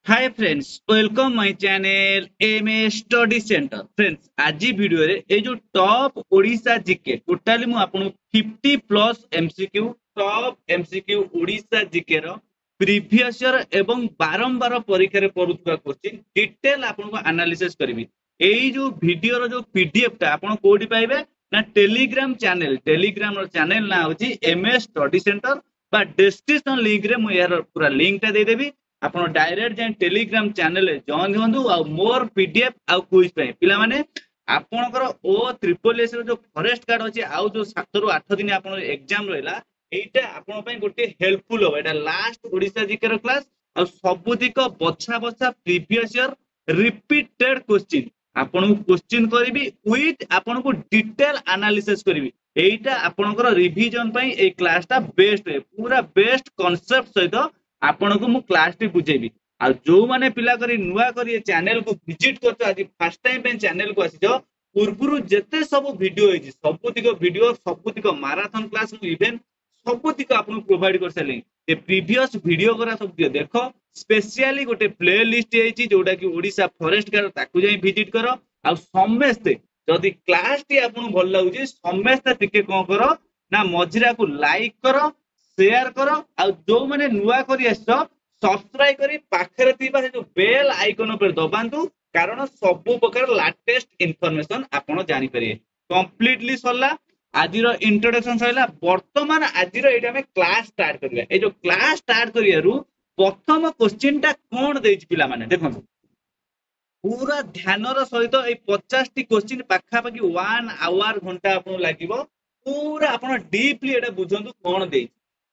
Hi friends, welcome my channel MA study centre. Friends, आज video रे ए जो top Odisha GK totally मु आपन 50 plus MCQ top MCQ Odisha GK रो प्रीवियस ईयर एवं बारंबार परीक्षा रे पढुतबा क्वेश्चन डिटेल आपन को एनालिसिस करबी। एई जो वीडियो रो जो पीडीएफ ता आपन कोडी पाइबे ना टेलीग्राम रो चैनल ना होची एमए स्टडी सेंटर बा डिस्क्रिप्शन लिंक रे मु यार पूरा लिंक ता दे देबी। आपण डायरेक्ट जाए टेलीग्राम चैनल जॉइन हुंतु आ मोर पीडीएफ आ क्विज पे पिला माने आपनकर ओ ट्रिपल एस रो जो फॉरेस्ट कार्ड अछि आ जो 7 रु 8 दिन आपन एग्जाम रहला एटा आपन पय गोटे हेल्पफुल हो। एटा लास्ट ओडिसा जीके रो क्लास आ सबुदिक बछा बछा प्रीवियस ईयर रिपीटेड क्वेश्चन आपन क्वेश्चन करबी विथ आपन को डिटेल एनालिसिस करबी। एटा आपनकर रिवीजन पय ए क्लास ता बेस्ट है, पूरा बेस्ट कांसेप्ट सहित आपण को मु क्लास टी बुझेबी। आ जो माने पिला करी नुआ करी चैनल को विजिट करतो आज फर्स्ट टाइम पे चैनल को आसी जो पूर्वरु जते सब वीडियो होई सबुतिक मैराथन क्लास मु इवेंट सबुतिक आपन प्रोवाइड कर सले। ए प्रीवियस वीडियो करा सब देखो स्पेशली गोटे प्ले लिस्ट हेची जोटा कि ओडिसा फॉरेस्ट गार्ड ताकू जाई विजिट करो। आ समस्त जदी क्लास टी आपन भल लागुची समस्त टिके कोन करो ना मजरा को लाइक करो, शेयर करो आ जो माने नुआ करी आसो सब्सक्राइब करी पाखरे थिबा जो बेल आइकन पर दबांतु कारण सब प्रकार लेटेस्ट इंफॉर्मेशन आपण जानि परिए। कंप्लीटली सरला आजिरो इंट्रोडक्शन सैला। वर्तमान आजिरो एटा में क्लास स्टार्ट करिया। ए जो क्लास स्टार्ट करियारु प्रथम क्वेश्चन ता कोन देछि पिला माने देखो पूरा ध्यानर सहित ए 50 टी क्वेश्चन पाखा पाखी 1 आवर घंटा आपन लागिवो। पूरा आपन डीपली एटा बुझंतु कोन देछि।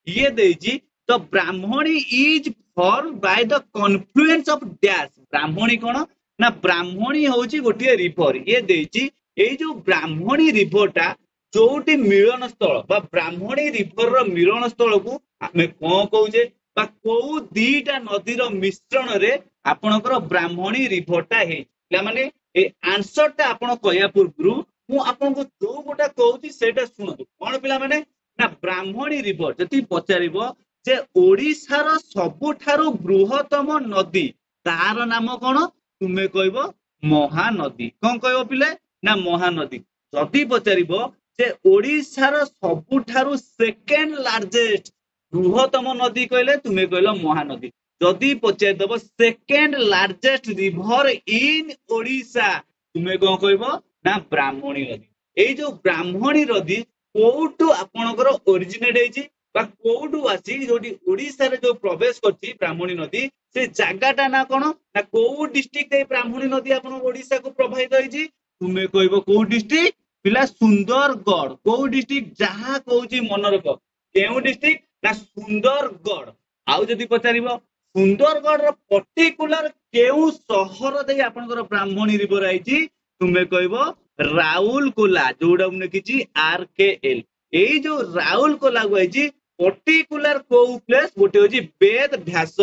ये देजी the Brahmani is form by the confluence of dash. Brahmani कोन ना ब्राह्मणी होची गोटिए रिवर। ये देजी ए जो ब्राह्मणी रिवर टा जोटी मिलन स्थल बा ब्राह्मणी रिवर रो मिलन स्थल को हमें कोन कहूजे बा को दीटा नदी रो मिश्रण रे आपनकर ब्राह्मणी रिवर टा हे। ला माने ए आंसर टा आपन कहया पूर्वरु मु आपन को जो गोटा कहूची सेटा सुनतु कोन पिला माने ना ब्राह्मणी रिवर जति पचारिबो जे ओडिसार सबुठारु बृहत्तम नदी तार नाम कोन तुमे कहबो महानदी। कोन कहबो पिले ना महानदी। जति पचारिबो जे ओडिसार सबुठारु सेकेंड लार्जेस्ट बृहत्तम नदी कहले तुमे कहलो महानदी। जदि पचारि दबो second largest river in Odisha तुमे कोन कहबो ना ब्राह्मणी नदी। ए जो ब्राह्मणी नदी कोउटु आपनकर ओरिजिनेट हेची बा कोउटु आसी जोटी ओडिसा रे जो प्रवेश करची ब्राह्मणी नदी से जागाटा ना कोन ना कोउ डिस्ट्रिक्ट ए ब्राह्मणी नदी आपन ओडिसा को प्रभावित हेची तुमे कहबो कोउ डिस्ट्रिक्ट पिला सुंदरगढ़। कोउ डिस्ट्रिक्ट जहा कहूची मन रख केउ डिस्ट्रिक्ट ना सुंदरगढ़। आउ जदी पचारिबो सुंदरगढ़ रो पर्टिकुलर केउ शहर दे आपनकर ब्राह्मणी रिवर आइची तुमे कहबो राउरकेला जोड़ा लिखी आरकेएल। ए जो राउरकेला को पर्टिकुलर को प्लेस गोटे होची वेद व्यास।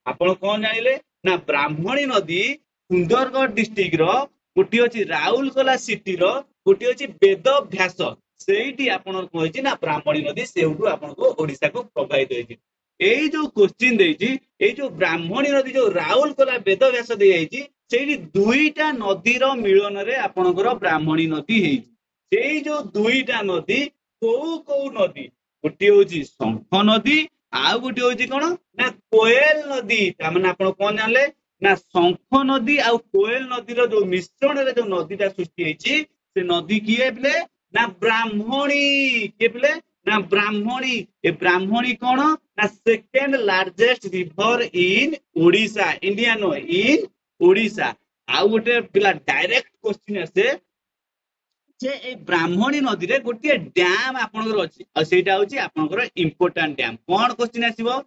आपण कोन जानिले ना ब्राह्मणी नदी सुंदरगढ़ डिस्ट्रिक्ट रो गोटे होची राउरकेला सिटी रो गोटे होची वेद व्यास। सेठी आपण कहछि ना ब्राह्मणी नदी सेउठु आपण को ओडिसा को प्रभावित होइछि। एई जो क्वेश्चन देछि ए जो ब्राह्मणी नदी जो राउरकेला वेद व्यास दे आइछि सेठी दुईटा नदीर मिलन रे आपनकर ब्राह्मणी नदी हेछि। सेई जो दुईटा नदी को नदी गोटे होची शंख नदी आ गोटे होची कोन ना कोयल नदी। त माने आपण कोन जानले ना शंख नदी आ कोयल नदीर जो मिश्रण रे जो नदीटा सृष्टि हेछि से नदी किए बले ना ब्राह्मणी के बले ना ब्राह्मणी। ए ब्राह्मणी कोन ना second largest river in Odisha India no in Odisha. आ गोटे पिला डायरेक्ट क्वेश्चन आसे जे ए ब्राह्मणी नदी रे गोटे डैम आपनकर अछि आ सेटा होची आपनकर इंपोर्टेंट डैम। कोन क्वेश्चन आसीबो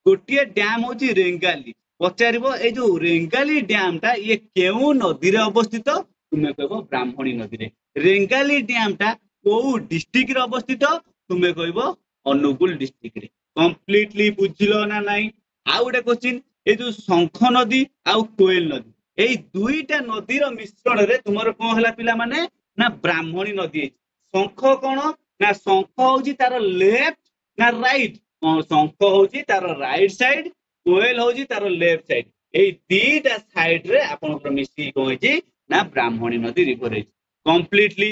गोटे डैम होची रेंगाली। पचारिबो ए जो रेंगाली डैम ता ये केउ नदी रे अवस्थित तुमे कहबो ब्राह्मणी नदी रे। रेंगाली डैम ता को डिस्ट्रिक्ट रे अवस्थित तुमे कहबो अनुगुल डिस्ट्रिक्ट रे। कंप्लीटली बुझिलो ना नाही। आ गोटे क्वेश्चन ए जो शंख नदी आ कोयल नदी ए दुईटा नदीर मिश्रण रे तुमर कोन हला पिला माने ना ब्राह्मणी नदी। शंख कोन ना शंख होची तार लेफ्ट ना राइट शंख होची तार राइट साइड कोयल होची तार लेफ्ट साइड। এই দুইটা সাইড রে ଆପଣଙ୍କର ମିଶିକି କଣ ହେଇଛି ନା ବ୍ରାହ୍ମଣୀ ନଦୀ ରିଭର ହେଇଛି। କମ୍ପ୍ଲିଟଲି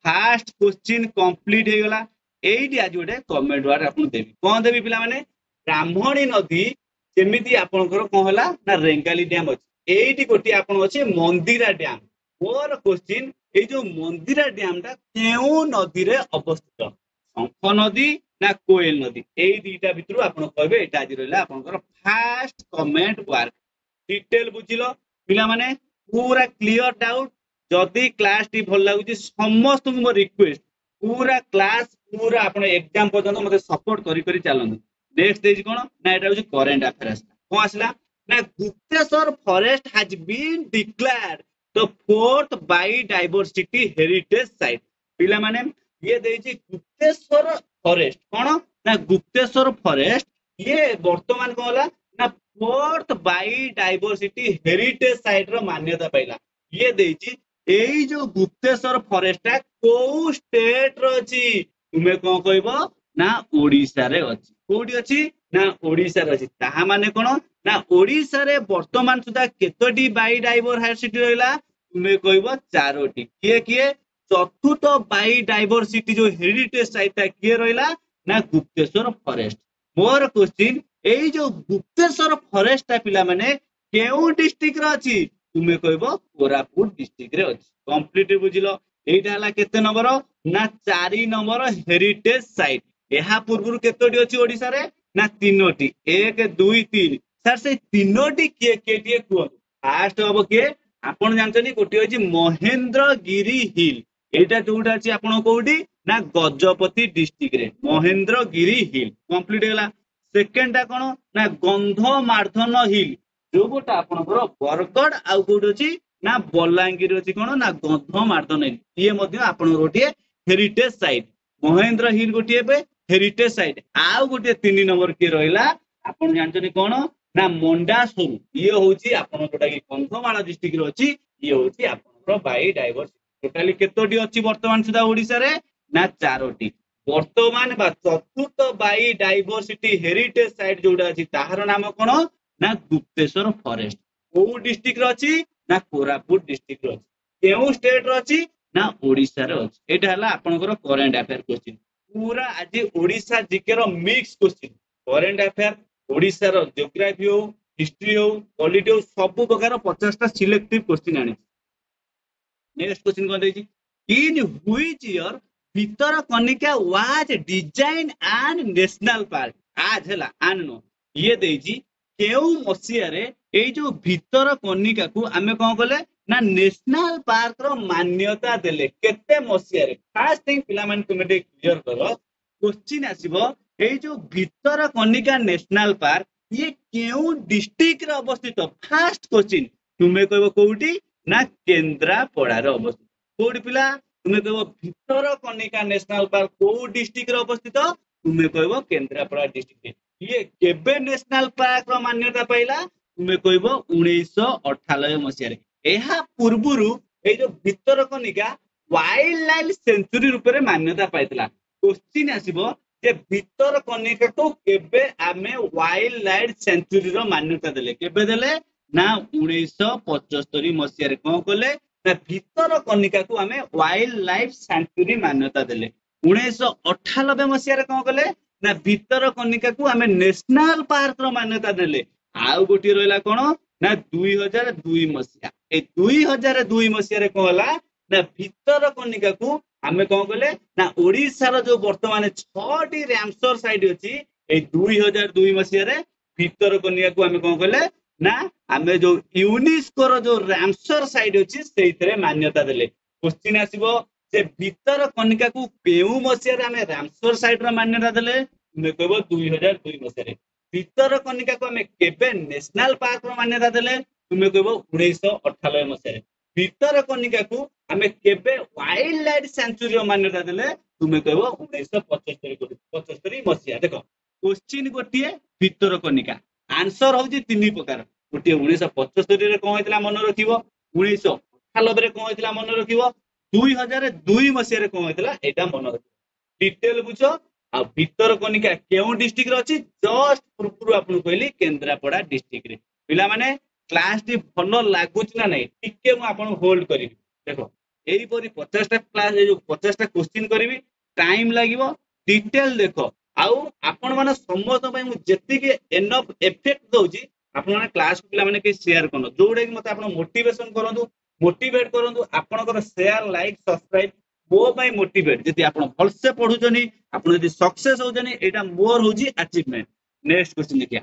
ଫାର୍ଷ୍ଟ କ୍ୱେଶ୍ଚିନ୍ କମ୍ପ୍ଲିଟ ହେଇଗଲା। ଏଇଠି ଆଜି ଗୋଟେ କମେଣ୍ଟ ୱାର୍ଡ ଆପଣ ଦେବି। କଣ ଦେବି ପିଲାମାନେ? ବ୍ରାହ୍ମଣୀ ନଦୀ ଯେମିତି ଆପଣଙ୍କର କଣ ହେଲା ନା ରେଙ୍ଗାଲି ଡ୍ୟାମ ଅଛି। ଏଇଠି ଗୋଟିଏ ଆପଣ ଅଛି ମନ୍ଦିରା ଡ୍ୟାମ। ମୋର କ୍ୱେଶ୍ଚିନ୍ ଏଇ ଯୋଉ ମନ୍ଦିରା ଡ୍ୟାମ ଟା କେଉଁ ନଦୀରେ ଅବସ୍ଥିତ? ଶଙ୍ଖ ନଦୀ ନା କୋଏଲ ନଦୀ? ଏଇ ଦିଟା ଭିତରୁ ଆପଣ କହିବେ। ଏଇଟା ଆଜି ରହିଲା ଆପଣଙ୍କର ଫାର୍ଷ୍ଟ କମେଣ୍ଟ ୱାର୍କ। डिटेल बुझिल पिलामाने पूरा क्लियर डाउट। जदि क्लास टी भल लागुची समस्त मो रिक्वेस्ट पूरा क्लास पूरा आपण एग्जाम पर्यंत मते सपोर्ट करी करी चलनु। नेक्स्ट देज कोन ना एटा होची करंट अफेयर्स। कोन आसला ना Gupteswar forest has been declared the fourth biodiversity heritage site. पिलामाने ये देजी गुप्तेश्वर फॉरेस्ट कोन ना गुप्तेश्वर फॉरेस्ट ये वर्तमान कोला ना फोर्थ बायोडायवर्सिटी हेरिटेज साइट रो मान्यता पाइला। ये देजी एई जो गुप्तेश्वर फॉरेस्ट को स्टेट रो अछि तुमे कोन कहबो ना ओडिसा रे अछि। कोडी अछि ना ओडिसा रे अछि। ताहा माने कोन ना ओडिसा रे वर्तमान सुधा केतोटी बायोडायवर्सिटी रहला तुमे कहबो चारोटी। किए किए चतुर्थ बायोडायवर्सिटी जो हेरिटेज साइट ता किए रहला ना गुप्तेश्वर फॉरेस्ट। मोर क्वेश्चन एई जो गुप्तेश्वर फॉरेस्ट ता पिला माने केउ डिस्ट्रिक्ट रे अछि तुमे कहबो कोरापुट डिस्ट्रिक्ट रे अछि। कंप्लीट बुझिलो। एइटा हला केते नंबर ना 4 नंबर हेरिटेज साइट। एहा पूर्वरु केतोटी अछि ओडिसा रे ना तीनोटी। 1 2 3 सर से तीनोटी के केटिए को फास्ट हबो के आपण जानछनी कोटी अछि महेंद्रगिरी हिल। एइटा जोउटा अछि आपण कोउडी ना गजपति डिस्ट्रिक्ट रे महेंद्रगिरी हिल। कंप्लीट गेला। सेकेंड टा कोन ना गंधमार्धन हिल जो गोटा आपनकर बरगड आ कोउड अछि ना बलांगीर अछि कोन ना गंधमार्धन हिल। ये मध्ये आपण गोटिए हेरिटेज साइट महेंद्र हिल गोटिए बे हेरिटेज साइट। आ गोटिए 3 नंबर के रहला आपण जानछनी कोन ना मंडासुर। ये होछि आपण जोटा कि गंधमाला डिस्ट्रिक्ट रो अछि। ये होछि आपनकर बायोडायवर्सिटी। टोटली केतोटी अछि वर्तमान सुधा ओडिसा रे ना चारोटी। वर्तमान बा चतुर्थ बायोडायवर्सिटी हेरिटेज साइट जोटा अछि ताहार नाम कोन ना गुप्तेश्वर फॉरेस्ट। को डिस्ट्रिक्ट रो अछि ना कोरापुट डिस्ट्रिक्ट रो अछि। केउ स्टेट रो अछि ना ओडिसा रो अछि। एटा हला आपनकर करंट अफेयर क्वेश्चन। पूरा आज ओडिसा जीके रो mix question. Current affair Odisha रो ज्योग्राफी हो हिस्ट्री हो पॉलिटी हो सब प्रकार 50 टा सिलेक्टिव क्वेश्चन आनी। नेक्स्ट क्वेश्चन कोन देछि in which year Bhitarkanika was design and national park. आज हला आन नो ये देछि केउ मसिया रे एई जो भितरकनिका को आमे कोन कले ना नेशनल पार्क रो मान्यता देले केते मसिया रे। फर्स्ट थिंग पिला मन तुमे दे क्लियर करो क्वेश्चन आसीबो एई जो भितरकनिका नेशनल पार्क ये केउ डिस्ट्रिक्ट रे अवस्थित। फर्स्ट क्वेश्चन तुमे कहबो कोउटी ना केंद्रापड़ा रे अवस्थित। कोउडी पिला तुमे कहबो भितरकनिका नेशनल पार्क को डिस्ट्रिक्ट रे अवस्थित तुमे कहबो केंद्रापड़ा डिस्ट्रिक्ट। ये केबे नेशनल पार्क रो मान्यता पाइला तुमे कहबो 1998 मसिया रे। एहा पूर्वरु ए जो भितरकनिका वाइल्ड लाइफ सेंचुरी रूप रे मान्यता पाइतला। क्वेश्चन आसीबो जे भितरकनिका को केबे आमे वाइल्ड लाइफ सेंचुरी रो मान्यता देले केबे देले ना 1975 मसिया रे कोन कले ना भितरकनिका को आमे वाइल्ड लाइफ सेंचुरी मान्यता देले। 1998 मसिया रे कोन कले ना भितरकनिका को आमे नेशनल पार्क रो मान्यता देले। आउ गोटी रहला कोन ना 2002 मसिया। ए 2002 मसिया रे कोन होला ना भितरकनिका को आमे कोन कले ना ओडिसा रो जो वर्तमान 6 टी रामसर साइट अछि ए 2002 मसिया रे भितरकनिका को आमे कोन कले ना आमे जो यूनेस्को रो जो रामसर साइट अछि सेइतरे मान्यता देले। क्वेश्चन आसीबो जे भितरकनिका को केउ मसिया रे आमे रामसर साइट रो मान्यता देले तुमे कहबो 2002 मसिया रे। भितरकनिका को आमे केबे नेशनल पार्क रो मान्यता देले तुमे कहबो 1998 मसिया रे। भितरकनिका को आमे केबे वाइल्ड लाइफ सेंचुरी रो मान्यता देले तुमे कहबो 1975 मसिया। देखो क्वेश्चन गोटिए भितरकनिका आंसर होजी 3 प्रकार। गोटिए 1975 रे कोन होइतला मन रखिबो 1998 रे कोन होइतला मन रखिबो 2002 मसिया रे कोन होइतला एटा मन रखिबो। डिटेल बुझो आ भितरकनिका केउ डिस्ट्रिक्ट रे अछि जस्ट पूर्व आपन कहली केंद्रापड़ा डिस्ट्रिक्ट रे। पिला माने क्लास टी भल लगुच ना नहीं टिके मु आपन होल्ड करी देखो एही परी 50टा क्लास ए जो 50टा क्वेश्चन करी टाइम लागिवो डिटेल देखो आउ आपण माने समस्त पय मु जेति के एनफ इफेक्ट दउची आपण माने क्लास पिला माने के शेयर करनो जोडे कि मते आपण मोटिवेशन करंतु मोटिवेट करंतु आपनकर शेयर लाइक सब्सक्राइब मो पय मोटिवेट जति आपण भल से पढुचनी आपण जति सक्सेस होजनी एटा मोर होजी अचीवमेंट नेक्स्ट क्वेश्चन देखिया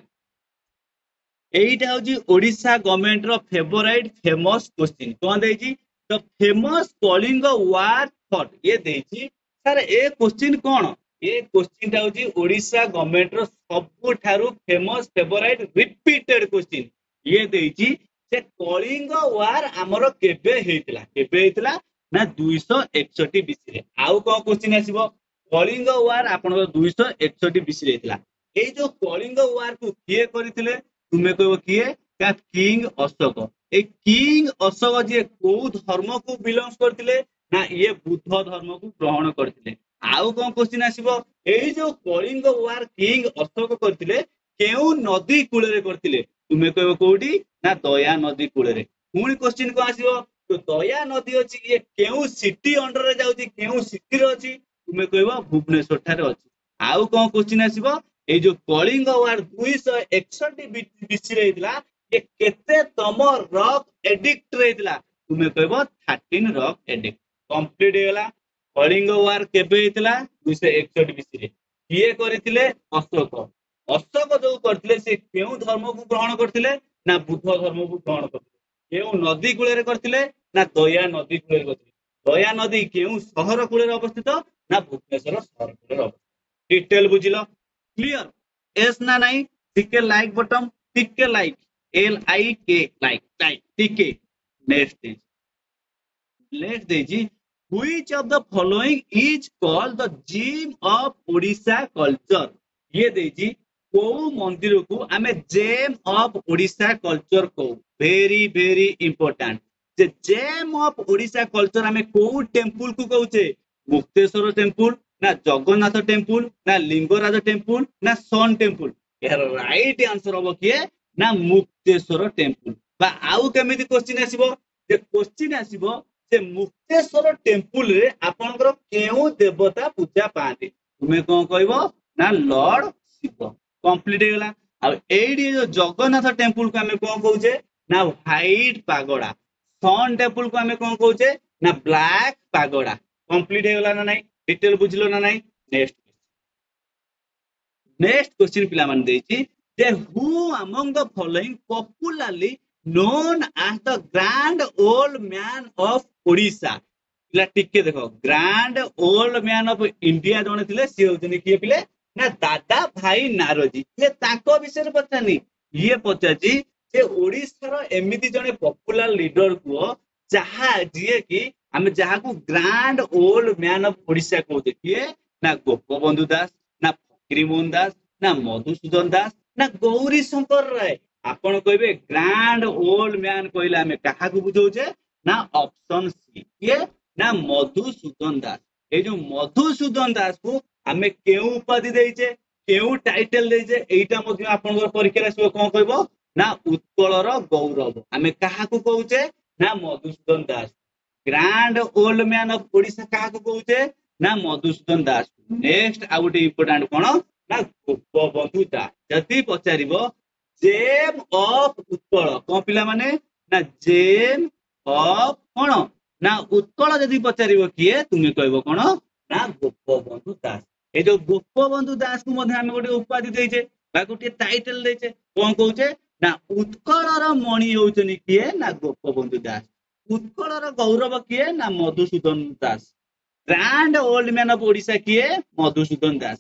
एटा होजी ओडिशा गवर्नमेंट रो फेवरेट फेमस क्वेश्चन कोन देजी the famous Kalinga war thought ये देजी सर ए क्वेश्चन कोन ए क्वेश्चन ता होजी ओडिशा गवर्नमेंट रो सबु थारु फेमस फेवरेट रिपीटेड क्वेश्चन ये देजी से कलिंग वार हमरो केबे हेतला ना 261 बीसी रे आउ को क्वेश्चन आसीबो कलिंग वार आपन 261 बीसी रे हेतला ए जो कलिंग वार को किए करथिले तुमे कहबो किए का किंग अशोक ए किंग अशोक जे को धर्म को बिलोंग्स करथिले ना ये बुद्ध धर्म को ग्रहण करथिले आउ को क्वेश्चन आसीबो ए जो कलिंग वार किंग अशोक करथिले केउ नदी कूले रे करथिले तुमे कहबो कोडी ना दया नदी कूले रे पुणी क्वेश्चन को आसीबो तो दया नदी अछि ये केउ सिटी अंडर रे जाउची केउ सिटी रे अछि तुमे कहबो भुवनेश्वर थारे अछि आउ को क्वेश्चन आसीबो ए जो कलिंग वार 261 बीसी रे हितला ये केते तम रॉक एडिक्ट रे हितला तुमे कहबो 13 रॉक एडिक्ट कंप्लीट हेला कलिंग वार केबे हितला 261 बीसी रे किए करथिले अशोक अशोक जो करथिले से केउ धर्म को ग्रहण करथिले ना बुद्ध धर्म को ग्रहण करथिले केउ नदी कूले रे करथिले ना दया नदी कूले रे करथिले दया नदी केउ शहर कूले रे अवस्थित ना भुवनेश्वर शहर कूले रे अवस्थित डिटेल बुझिलो क्लियर एस ना नहीं टिके लाइक बटन टिके लाइक LIK लाइक लाइक टिके नेक्स्ट देजी which of the following is called the gem of Odisha culture ये देजी को मंदिर को आमे जेम ऑफ ओडिशा कल्चर को वेरी वेरी इंपोर्टेंट जे जेम ऑफ ओडिशा कल्चर आमे को टेंपल को कहूचे मुक्तेश्वर टेंपल ना जगन्नाथ टेंपल ना लिंगराज टेंपल ना सन टेंपल यार राइट आंसर होबो किए ना मुक्तेश्वर टेंपल बा आउ केमिति क्वेश्चन आसीबो जे क्वेश्चन आसीबो जे मुक्तेश्वर टेंपल रे आपनकर केउ देवता पूजा पाते तुमे कोन कहबो ना लॉर्ड शिव कंप्लीट हे गेला आ एडी जो जगन्नाथ टेंपल को हमें कोन कहूचे ना व्हाइट पागोडा सन टेंपल को हमें कोन कहूचे ना ब्लैक पागोडा कंप्लीट हे गेला ना नहीं डिटेल बुझलो ना नहीं नेक्स्ट क्वेश्चन पिला मान देछि जे who among the following popularly known as the grand old man of Odisha पिला टिके देखो grand old man of India जने थिले सी होजनी किए पिले ना दादा भाई नारोजी ये ताको विषय रे पछानी ये पछाची जे ओडिसा रो एमिति जने पॉपुलर लीडर को जहा जिए की हमें जहा को grand old man of Odisha कहते किए ना गोपबंधु दास ना फकीरमोहन दास ना मधुसूदन दास ना गौरी शंकर राय आपण कहबे ग्रैंड ओल्ड मैन कहले हमें कहा को बुझौचे ना ऑप्शन सी ये ना मधुसूदन दास ए जो मधुसूदन दास को हमें केउ उपाधि देइचे केउ टाइटल देइचे एटा मध्ये आपण परीक्षा रे कोन कहबो ना उत्कलर गौरव हमें कहा को कहउचे ना Madhusudan Das grand old man of Odisha कहा को कहउचे ना मधुसूदन दास नेक्स्ट आ गोटे इंपोर्टेंट कोन ना गोपबंधु दास जति पचारिबो जेम ऑफ उत्कल कोन पिला माने ना जेम ऑफ कोन ना उत्कल जति पचारिबो किए तुमे कहबो कोन ना गोपबंधु दास ए जो गोपबंधु दास को मध्ये हम गोटे उपाधि देइचे बा गोटे टाइटल देइचे कोन कहउचे ना उत्कलर मणि होउचनी किए ना गोपबंधु दास उत्कलर गौरव किए ना Madhusudan Das grand old man of Odisha किए मधुसूदन दास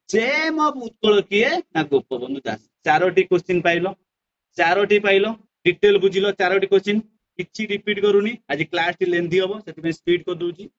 जेम ऑफ उत्कल किए ना गोपबंधु दास चारोटी क्वेश्चन पाइलो डिटेल बुझिलो चारोटी क्वेश्चन किछि रिपीट करूनी आज क्लास टी लेंथी हबो सेति में स्पीड कर दूची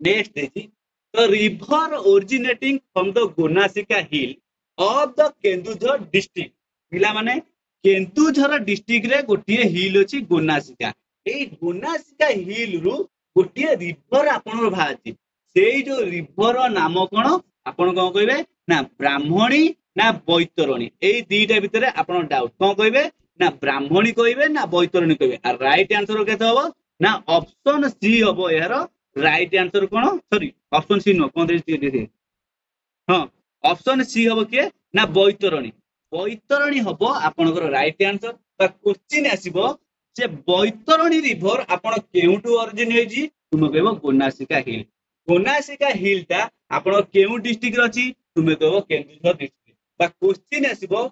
नेक्स्ट देजी the river originating from the Gonasika hill of the Kendujhar district पिला माने केन्दुझर डिस्ट्रिक्ट रे गोटिए हिल अछि गोनासिका ए गोनासिका हिल रु गोटिए रिवर आपन भाजी सेई जो रिवर नाम कोन आपन कोन कहबे ना ब्राह्मणी ना बैतरणी एई दीटा भितरे आपन डाउट कोन कहबे ना ब्राह्मणी कहे ना बैतरणी कहे राइट आंसर केते हबो ना ऑप्शन सी हबो यार राइट आंसर कोन सॉरी ऑप्शन सी नो कोन दे हाँ ऑप्शन सी हबो के ना बैतरणी बैतरणी हबो आपनकर राइट आंसर बा क्वेश्चन आसीबो जे बैतरणी रिवर आपण केउटू ओरिजिन हेजी तुम कहबो गोनासिका हिल गोनासिका हिल ता आपण केउ डिस्ट्रिक्ट रे अछि तुम कहबो केन्दुझर डिस्ट्रिक्ट बा क्वेश्चन आसीबो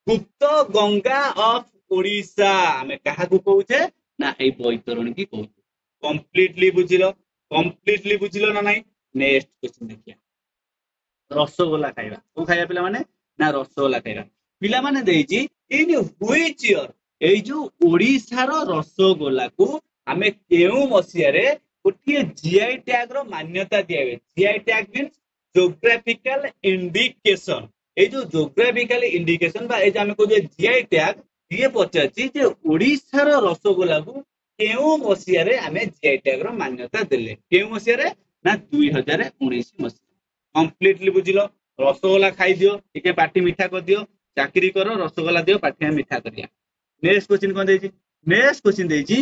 गुप्त गंगा ऑफ ओडिशा हमें कहा को कहउछे ना ए बैतरणी की कहउछे कंप्लीटली बुझिलो ना नहीं नेक्स्ट क्वेश्चन देखिया रसगोला खाइबा को खाइबा पिला माने ना रसगोला खाइबा पिला माने देइजी इन व्हिच ईयर ए जो ओडिसा रो रसगोला को हमें केउ मसिया रे गोटिए जीआई टैग रो मान्यता दियावे GI tag means geographical indication ए जो ज्योग्राफिकल इंडिकेशन बा ए जे हमें को जीआई टैग ये पचाची जे ओडिसा रो रसगोला को केउ मसिया रे हमें जीआई टैग रो मान्यता देले केउ मसिया रे ना 2019 मसिया कंप्लीटली बुझिलो रसगोला खाई दियो टिके पार्टी मीठा कर दियो चाकरी करो रसगोला दियो पार्टी में मीठा करिया नेक्स्ट क्वेश्चन कोन देजी नेक्स्ट क्वेश्चन देजी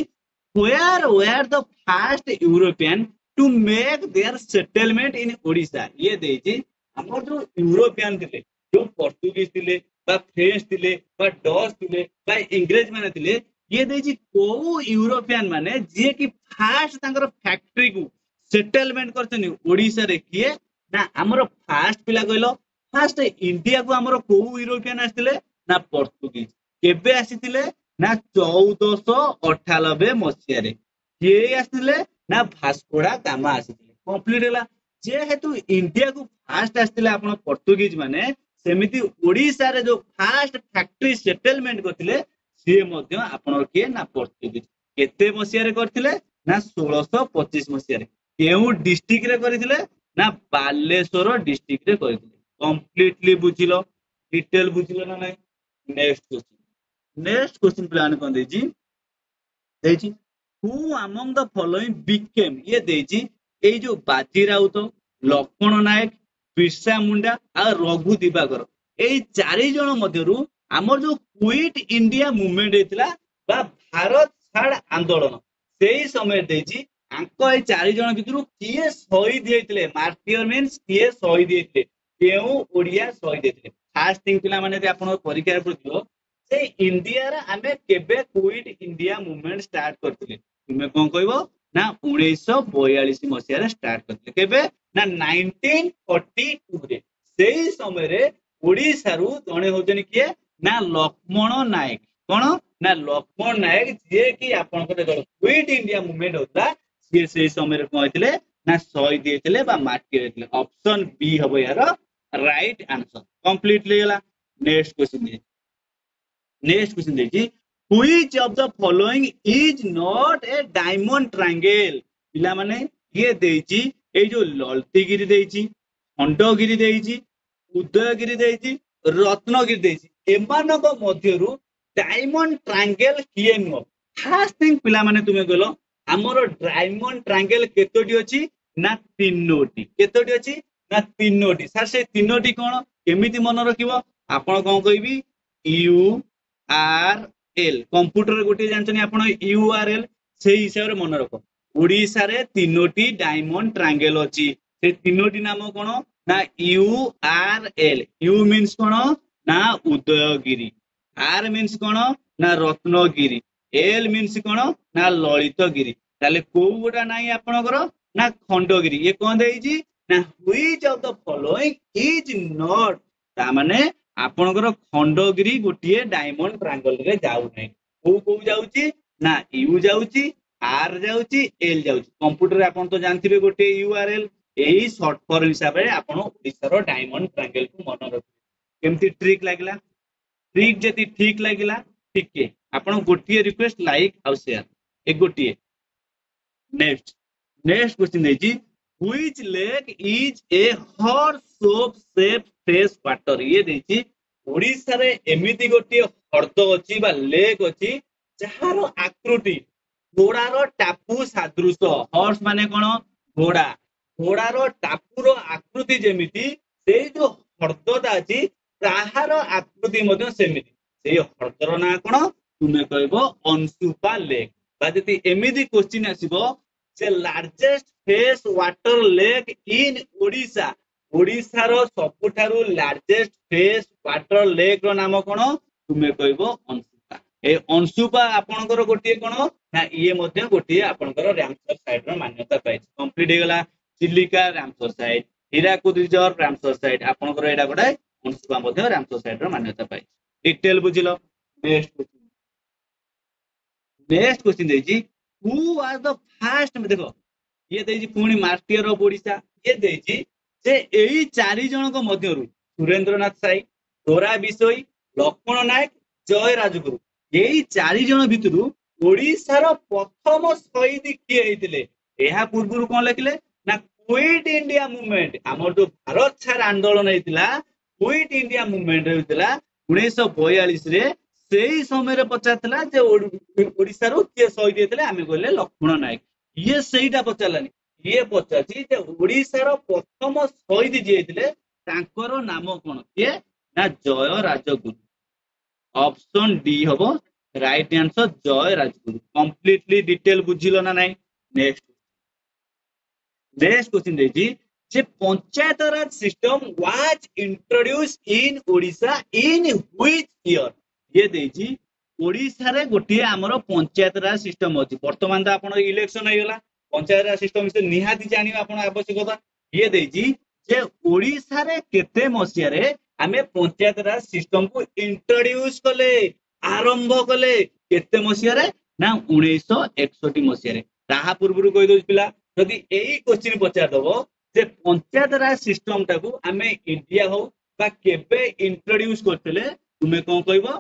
where the first European to make their settlement in Odisha ये देजी हमर जो यूरोपियन थिले जो पोर्तुगीज थिले बा फ्रेंच थिले बा डच थिले बा इंग्लिश माने थिले ये देजी को यूरोपियन माने जे कि फर्स्ट तांकर फैक्ट्री को सेटलमेंट करछनी ओडिशा रे किए ना हमर फर्स्ट पिला कहलो फर्स्ट इंडिया को हमर को यूरोपियन आस्तिले ना पोर्तुगीज केबे आसीतिले ना 1498 मसिया रे के आस्तिले ना भास्कोडा गामा आसीतिले कंप्लीट होला जे हेतु इंडिया को फर्स्ट आस्तिले आपण पोर्तुगीज माने सेमिति ओडिसा रे जो फर्स्ट फैक्ट्री सेटलमेंट करथिले से मध्य आपण के ना पोर्तुगीज केते मसिया रे करथिले ना 1625 मसिया रे केउ डिस्ट्रिक्ट रे करथिले ना बालेश्वर डिस्ट्रिक्ट रे करथिले कंप्लीटली बुझिलो डिटेल बुझिलो ना नहीं नेक्स्ट क्वेश्चन प्लान कोन देजी who among the following became ये देजी ए जो बाजी राउत लक्ष्मण नायक बिरसा मुंडा आ रघु दिवाकर ए चारि जण मध्यरु हमर जो क्विट इंडिया मूवमेंट हेतला बा भारत छाड़ आंदोलन सेही समय देजी आंको ए चारि जण भितरु किए शहीद हेतले मार्टियर मींस किए शहीद हेतले केउ ओडिया शहीद हेतले फर्स्ट थिंग पिला माने आपण परीक्षा पड़ियो से इंडिया रे हमें केबे क्विट इंडिया मूवमेंट स्टार्ट करथिले तुमे कोन कहबो ना 1942 मसिया रे स्टार्ट करथिले केबे ना 1942 रे सेही समय रे ओडिसा रु जणे होजनी किए ना लक्ष्मण नायक कोन ना लक्ष्मण नायक जे कि आपण को क्विट इंडिया मूवमेंट होता से सेही समय रे कहथिले ना शहीद हेतले बा मार्टियर हेतले ऑप्शन बी हबो यार राइट आंसर कंप्लीटली होला नेक्स्ट क्वेश्चन देखिए which of the following is not a diamond triangle पिला माने ये देची ए जो ललतीगिरी देची खंडगिरी देची उदयगिरी देची रत्नगिरी देची एमानक मध्यरु डायमंड ट्रायंगल किए नो फर्स्ट थिंग पिला माने तुमे कहलो हमरो डायमंड ट्रायंगल केतोटी अछि ना तीनोटी केतोटी अछि ना तीनोटी सर से तीनोटी कोन केमिति मन रखिबो आपण कोन कहबी यू आर एल कंप्यूटर गोटे जानछनी आपण यू आर एल से हिसाब रे मन रखो ओडिसा रे तीनोटी डायमंड ट्रायंगल अछि से तीनोटी नाम कोन ना U R L U means कोन ना उदयगिरी आर मींस कोन ना रत्नगिरी एल मींस कोन ना ललितगिरी ताले को गोटा नाही आपनकर ना खंडगिरी ये कोन देइजी ना which of the following is not ता माने आपनकर खंडगिरी गोटिए डायमंड ट्रायंगल रे जाउ नै को जाउची ना यू जाउची आर जाउची एल जाउची कंप्यूटर रे आपन तो जानथिबे गोटे यूआरएल एही शॉर्ट फॉर्म हिसाब रे आपन ओडिसा रो डायमंड ट्रायंगल को मन रख केमती ट्रिक लागिला ट्रिक जति ठीक लागिला ठीक के आपन गोटिए रिक्वेस्ट लाइक आ शेयर एक गोटिए नेक्स्ट क्वेश्चन देजी which lake is a horse shoe shape fresh water ये देची ओडिसा रे एमिति गोटिए हर्द अछि बा लेक अछि जहार आकृति घोड़ार टापू सदृश हॉर्स माने कोन घोड़ार टापूर आकृति जेमिति से जो हर्दता अछि ताहार आकृति मध्य सेमिति से हर्दर ना कोन तुमे कहबो अंशुपा लेक बा जति एमिदी क्वेश्चन आसीबो से largest fresh water lake in Odisha Odisha रो सबुठारु लार्जेस्ट फ्रेश वाटर लेक रो नाम कोन तुमे कहबो अंशुपा ए अंशुपा आपनकर गोटिए कोन ना ये मध्ये गोटिए आपनकर रामसर साइड रो मान्यता पाइछ कंप्लीट हे गला Chilika Ramsar site Hirakud reserve Ramsar site आपनकर एडा गोडा अंशुपा मध्ये रामसर साइड रो मान्यता पाइछ डिटेल बुझिलो नेक्स्ट क्वेश्चन देजी हु वाज द फर्स्ट में देखो ये देजी पुणी मास्टर ऑफ ओडिशा ये देजी जे एई चारि जन को मध्यरु सुरेंद्रनाथ साई दोरा बिसोई लक्ष्मण नायक जय राजगुरु एई चारि जन भितरु ओडिशा रो प्रथम शहीद किए हेतिले एहा पूर्वरु कोन लिखले ना क्विट इंडिया मूवमेंट हमर जो भारत छाड़ आंदोलन हेतिला क्विट इंडिया मूवमेंट हेतिला 1942 रे सेही समय पचारला जे ओडिशा रो के शहीद हेतिले आमे कहले लक्ष्मण नायक ये सेहीटा पचारलानी ये पचारछि जे ओडिशा रो प्रथम शहीद जे हेतिले तांकर नाम कोन के ना जय राजगुरु ऑप्शन डी हबो right answer Jay Rajguru completely detail बुझिलो ना नाही नेक्स्ट क्वेश्चन देजी जे panchayat raj system was introduced in Odisha in which year ये देजी ओडिशा रे गोटिए हमरो पंचायत राज सिस्टम अछि वर्तमान तो आपण इलेक्शन होइगला पंचायत राज सिस्टम से निहाती जानि आपण आवश्यकता ये देजी जे ओडिशा रे केते मसिया रे हमें पंचायत राज सिस्टम को इंट्रोड्यूस कले आरंभ कले केते मसिया रे ना 1961 मसिया रे ताहा पूर्वरु कहि दोज पिला यदि एई क्वेश्चन पचार दबो जे पंचायत राज सिस्टम टाकू हमें इंडिया हो बा केबे इंट्रोड्यूस करथिले तुमे कोन कहबो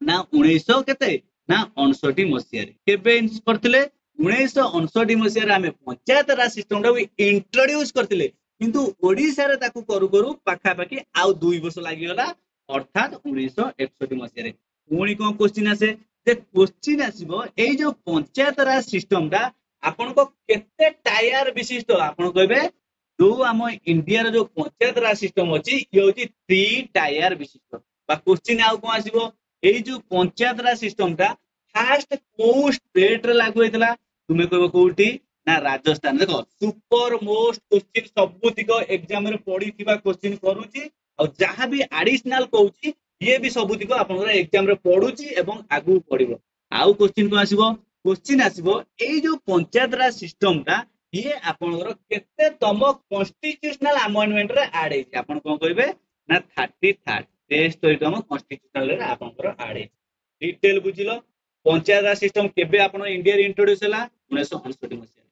ना 1900 केते ना 59 मसिया रे केबे करथिले 1959 मसिया रे हमें पंचायत राज सिस्टम टाकू इंट्रोड्यूस करथिले किंतु ओडिशा रे ताकू करू करू पाखा पाखी आउ 2 वर्ष लागि गला अर्थात 1961 मसिया रे पुणी कोन क्वेश्चन आसे जे क्वेश्चन आसीबो एई जो पंचायत राज सिस्टम दा आपन को केते टायर विशिष्ट आपन कहबे जो हम इंडिया रे जो पंचायत राज सिस्टम अछि ये होची 3 टायर विशिष्ट बा क्वेश्चन आउ कोन आसीबो एई जो पंचायत राज सिस्टम दा फर्स्ट को स्टेट रे लागू हेतला तुमे कहबो कोठी ना राजस्थान देखो सुपर मोस्ट क्वेश्चन सबुतिक एग्जाम रे पढिथिबा क्वेश्चन करूची और जहां भी एडिशनल कहूची ये भी सबुतिक आपन एग्जाम रे पढुची एवं आगु पढिबो आउ क्वेश्चन को आसीबो क्वेश्चन आसीबो एई जो पंचायत राज सिस्टम ता ये आपनकर केते तम कॉन्स्टिट्यूशनल अमेंडमेंट रे ऐड हेछि आपन कोन कहबे ना 33 टेस्ट तो हम कॉन्स्टिट्यूशनल रे आपनकर add हेछि detail बुझिलो panchayat raj system केबे आपन इंडिया रे इंट्रोड्यूस हला 1959 मसिया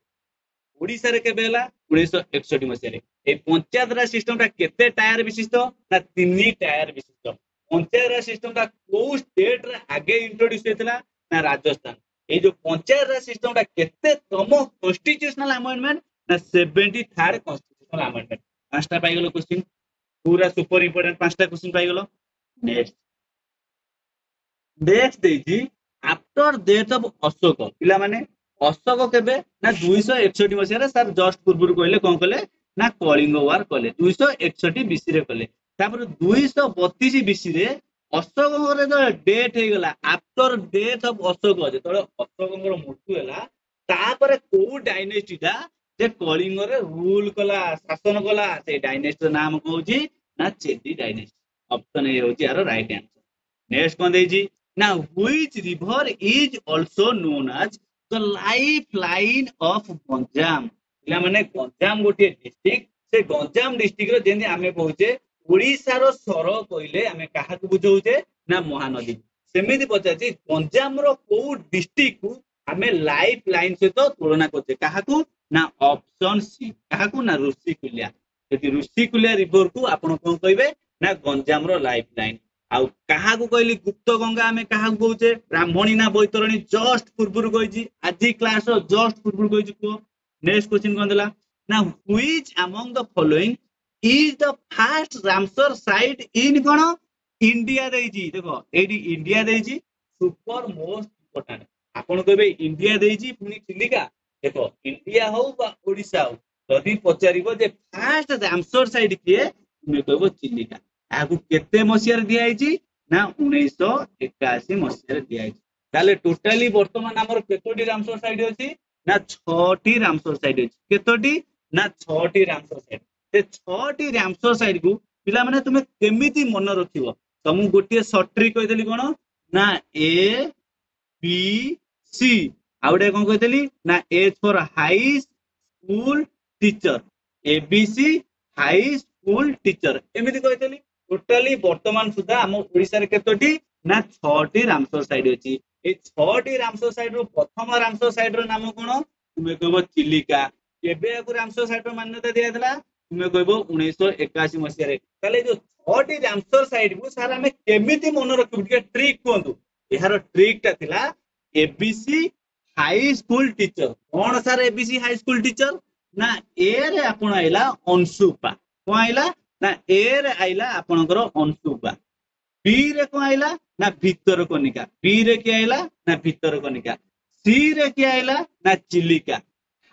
ओडिशा रे केबे हला 1961 मसिया रे ए पंचायत राज सिस्टम ता केते टायर विशिष्ट ना 3 टायर विशिष्ट पंचायत राज सिस्टम ता को स्टेट रे आगे इंट्रोड्यूस हेतला ना राजस्थान ए जो पंचायत राज सिस्टम ता केते तम कॉन्स्टिट्यूशनल अमेंडमेंट ना 73rd कॉन्स्टिट्यूशनल अमेंडमेंट पांचटा पाई गेलो क्वेश्चन पूरा सुपर इंपोर्टेंट पांचटा क्वेश्चन पाई गेलो नेक्स्ट देजी आफ्टर डेथ ऑफ अशोक पिला माने अशोक केबे ना 261 मसिया रे सर जस्ट पूर्वरु कहले कोन कहले ना कलिंग वार कहले 261 बीसी रे कहले तापर 232 बीसी रे अशोक रे जो डेथ हे गला आफ्टर डेथ ऑफ अशोक जेतले अशोक रो मृत्यु हला तापर को डायनेस्टी दा जे कलिंग रे रूल कला शासन कला से डायनेस्टी रो नाम कहूची ना चेदी डायनेस्टी ऑप्शन ए होची यार राइट आंसर नेक्स्ट कोन देजी ना which river is also known as the lifeline of Ganjam पिला माने गंजाम गोटे डिस्ट्रिक्ट से गंजाम डिस्ट्रिक्ट रो जेंदी आमे कहूचे ओडिशा रो सर कहले आमे काहा को बुझौचे ना महानदी सेमिति पचाची गंजाम रो को डिस्ट्रिक्ट को आमे लाइफ लाइन से तो तुलना करते काहा को ना ऑप्शन सी काहा को ना ऋषिकुल्या यदि ऋषिकुल्या रिवर को आपण कोन कहबे ना गंजाम रो लाइफ लाइन आउ काहा को कहली गुप्त गंगा आमे काहा को कहूचे ब्राह्मणी ना बैतरणी जस्ट पूर्वरु कहिजी आजि क्लास रो जस्ट पूर्वरु कहिजी को नेक्स्ट क्वेश्चन कोन देला ना which among the following is the first Ramsar site in कोन इंडिया देजी देखो एडी इंडिया देजी सुपर मोस्ट इंपोर्टेंट आपण कहबे इंडिया देजी पुनी चिलिका देखो इंडिया हो बा ओडिशा हो यदि पचारिबो जे फर्स्ट रामसर साइट किए तुमे कहबो चिलिका आगु केते मसिया रे दिया आइची ना 1981 मसीह दिया ताले टोटाली वर्तमान आमर केतोटी रामसर साइट अछि ना 6टी रामसर साइट अछि केतोटी ना 6टी रामसर साइट से 6टी रामसर साइट को पिला माने तुमे केमिति मन रखिबो तुम गोटे शॉर्ट ट्रिक कहि देली कोन ना ए बी सी आउडे कोन कहि देली ना H for high school teacher ABC high school teacher एमिति कहि देली टोटाली वर्तमान सुधा आम ओडिसा रे केतोटी ना 6टी रामसर साइट अछि ए 6टी रामसर साइट रो प्रथम रामसर साइट रो नाम कोन तुमे कहबो चिलिका केबे आकु रामसर साइट रो मान्यता दिया देला तुमे कहबो 1981 मसिया रे ताले जो 6टी रामसर साइट को सारा हमें केमिति मन रखिबु के ट्रिक कोंतु एहार ट्रिक ता थिला एबीसी हाई स्कूल टीचर कोन sir ABC high school teacher ना ए रे आपण आइला अंशुपा कोन आइला ना ए रे आइला आपणकर अंशुपा बी रे कोन आइला ना भीतर कनिका बी रे के आइला ना भीतर कनिका सी रे के आइला ना Chilika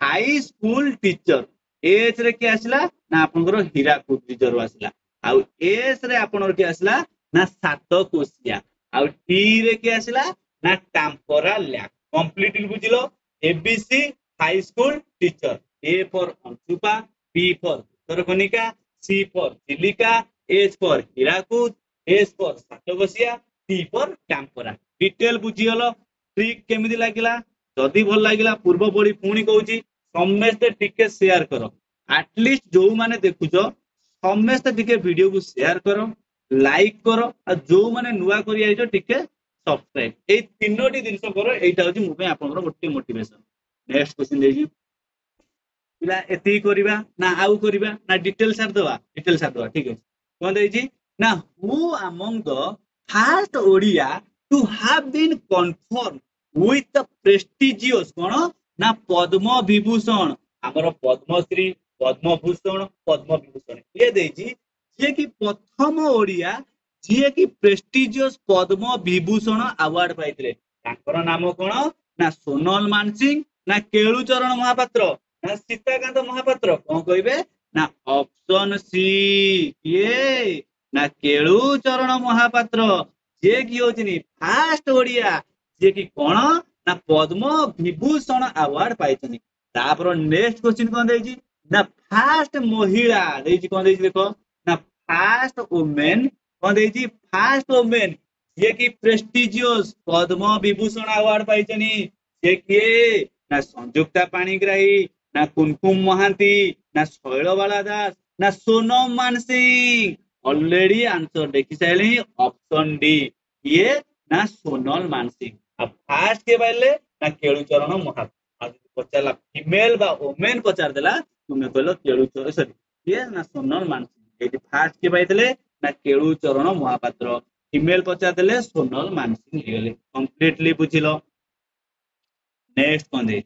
high school teacher H रे के आसला ना आपणकर हीराकुद रिजर्व आसला आउ एस रे आपणकर के आसला ना सातकोशिया आउ टी रे के आसला ना टाम्परा लैक कंप्लीटली बुझिलो ABC high school teacher A for Anshupa B for Bhitarkanika C for Chilika H for Hirakud S for Satkosia T for Tampara detail बुझिगलो ट्रिक केमिति लागिला जदी भल लागिला पूर्व पड़ी पुणी कहूची समस्त टिके शेयर करो एटलीस्ट जो माने देखुचो समस्त टिके वीडियो को शेयर करो लाइक करो आ जो माने नुआ करी आइजो टिके सब्सक्राइब ए तीनोटी जिंस करो एटा होची मु पे आपनकर गोटे मोटिवेशन नेक्स्ट क्वेश्चन देजी पिला एती करिबा ना आउ करिबा ना डिटेल सार दवा ठीक है कोन देजी ना who among the first Odia to have been confirm with the prestigious कोन ना पद्म विभूषण हमर पद्मश्री पद्मभूषण पद्म विभूषण ये देजी जे कि प्रथम ओडिया जे कि प्रेस्टिजियस पद्म विभूषण अवार्ड पाइतले ताकर नाम कोन ना सोनल मानसिंह ना केळुचरण महापात्र ना सीताकांत महापात्र कोन कहिबे ना ऑप्शन सी ये ना केळुचरण महापात्र जे कि होचनी फर्स्ट ओडिया जे कि कोन ना पद्म विभूषण अवार्ड पाइछनी तापर नेक्स्ट क्वेश्चन कोन देजी ना फर्स्ट महिला देजी कोन देजी देखो ना फर्स्ट वुमेन कोन देजी फर्स्ट वुमेन जे कि प्रेस्टिजियस पद्म विभूषण अवार्ड पाइछनी जे कि ना संयुक्ता पाणिग्राही ना कुमकुम महांती ना शैलबाला दास ना सोनम मानसिंह ऑलरेडी आंसर देखि साइले ऑप्शन डी ये ना सोनल मानसिंह अब फास्ट के बाइले ना केळुचरण महापात्र आज पचारला फीमेल बा वुमेन पचार देला तुमे कहलो केळुचरण सॉरी ये ना सोनल मानसिंह एटी फास्ट के बाइले ना केळुचरण महापात्र फीमेल पचार देले सोनल मानसिंह हेले कंप्लीटली बुझिलो नेक्स्ट कोन दे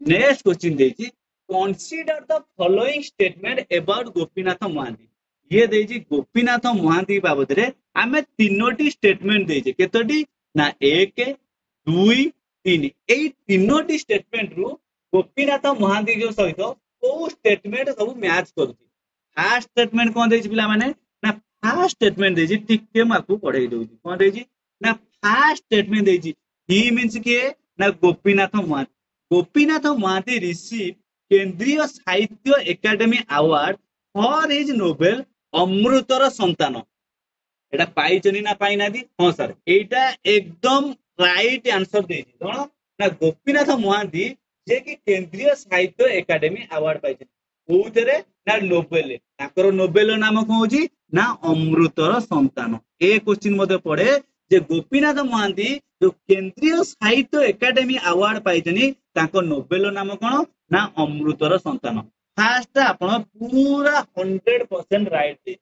नेक्स्ट क्वेश्चन देजी consider the following statement about Gopinath Mohanty ये देजी गोपीनाथ महांती बाबत रे हमें तीनोटी स्टेटमेंट देजे केतोटी ना 1 2 3 एई तीनोटी स्टेटमेंट रु गोपीनाथ महांती जो सहित को स्टेटमेंट सब मैच करछि फर्स्ट स्टेटमेंट कोन देछि पिला माने ना फर्स्ट स्टेटमेंट देछि ठीक के माकू पढाई दोछि कोन देछि ना फर्स्ट स्टेटमेंट देछि ही मींस के ना Gopinath Mahanti received Kendriya Sahitya academy award for his novel अमृतर संतान एटा पाइचनी ना पाइना दी हां सर एटा एकदम राइट आंसर देछि कोन ना गोपीनाथ महांती जे कि केंद्रीय साहित्य एकेडमी अवार्ड पाइछन कोउतरे ना नोबेल ताकर नोबेल नाम कोन होची ना अमृतर संतान ए क्वेश्चन मध्ये पड़े जे गोपीनाथ महांती जो केंद्रीय साहित्य एकेडमी अवार्ड पाइछनी ताको नोबेल नाम कोन ना अमृतर संतान फर्स्ट आपण पूरा 100% राइट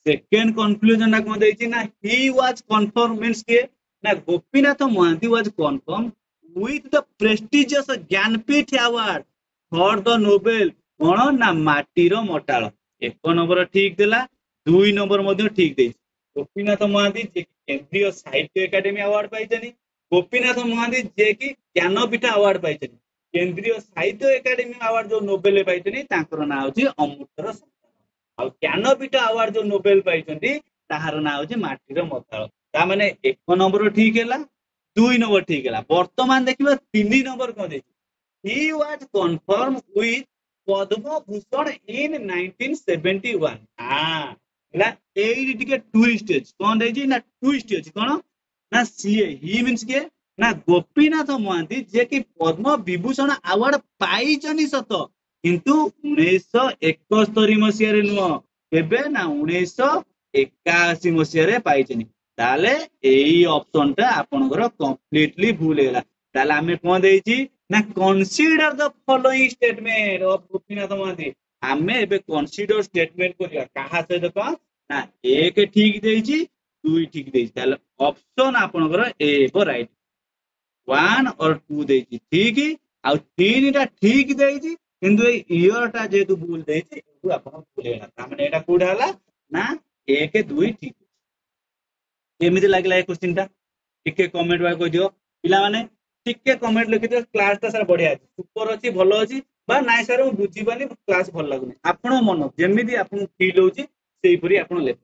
सेकंड कंक्लूजन ना कोन देछि ना ही वाज कन्फर्म मींस के ना Gopinath Mohanty was confirm with the prestigious Jnanpith award for the Nobel कोन ना माटीर मटाळ एक नंबर ठीक देला दुई नंबर मध्ये ठीक देछि गोपीनाथ महांती जे केंद्रीय साहित्य एकेडमी अवार्ड पाइछनी गोपीनाथ महांती जे कि ज्ञानपीठ अवार्ड पाइछनी केंद्रीय साहित्य एकेडमी अवार्ड जो नोबेल पाइछनी ताकर नाम होची अमृतर संतान आ ज्ञानपीठ अवार्ड जो नोबेल पाइछनी ताहार नाम होची माटीर मटाळ ता माने 1 नंबर ठीक है 2 नंबर ठीक है वर्तमान देखिबा 3 नंबर कोन देछि he was confirmed with Padma Bhushan in 1971 हां ହେଲା एई टिके टूरिस्ट अछि कोन देछि ना टूरिस्ट अछि कोन ना सीए ही मींस के ना गोपीनाथ महांती जे कि पद्म विभूषण अवार्ड पाइछनी सत किंतु 1971 मसिया रे नुह केबे ना 1981 मसिया रे पाइछनी ताले एई ऑप्शन टा आपनकर कंप्लीटली भूल हेला ताले हमें कोन देछि ना consider the following statement of Gopinath Mohanty हमें एबे कंसीडर स्टेटमेंट करिया कहा से देखो ना एक ठीक देछि दुई ठीक देछि ताले ऑप्शन आपनकर ए पर राइट 1 और 2 देछि ठीक आ 3 टा ठीक देछि किंतु ए ईयर टा जेतु भूल देछि एतु आपन भूल हेला ता माने एटा कोड हला ना 1 2 ठीक केमिति लागला ए क्वेश्चन टा टिके कमेंट बा कहि दियो पिला माने टिके कमेंट लिखि दियो क्लास ता सर बढ़िया अछि सुपर अछि भलो अछि बा नाइ सर मु बुझी बानी क्लास भल लागुनी आपण मन जेमिति आपण फील होउची सेही परी आपण लेख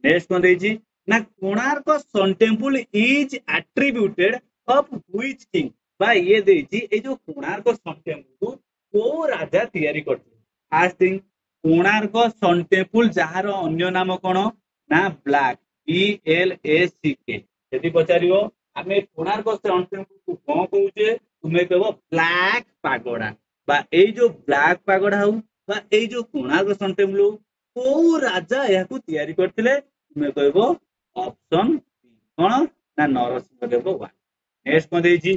नेक्स्ट कोन देछि ना Konark sun temple is attributed of which king बा ये देछि ए जो कोणार्क सन टेम्पल को राजा तयारी करथि first thing Konark sun temple जहार अन्य नाम कोन ना ब्लैक BLACK यदि पचारियो आमे कोणार्क सन टेम्पल को कोन कहूचे तुमे कहबो ब्लैक पागोडा बा ए जो ब्लैक पागोडा हउ बा ए जो कोणार्क सन टेम्पल को राजा याकू तयारी करथिले तुमे कहबो ऑप्शन कोन ना नरसिंह देव 1 नेक्स्ट कोन देछि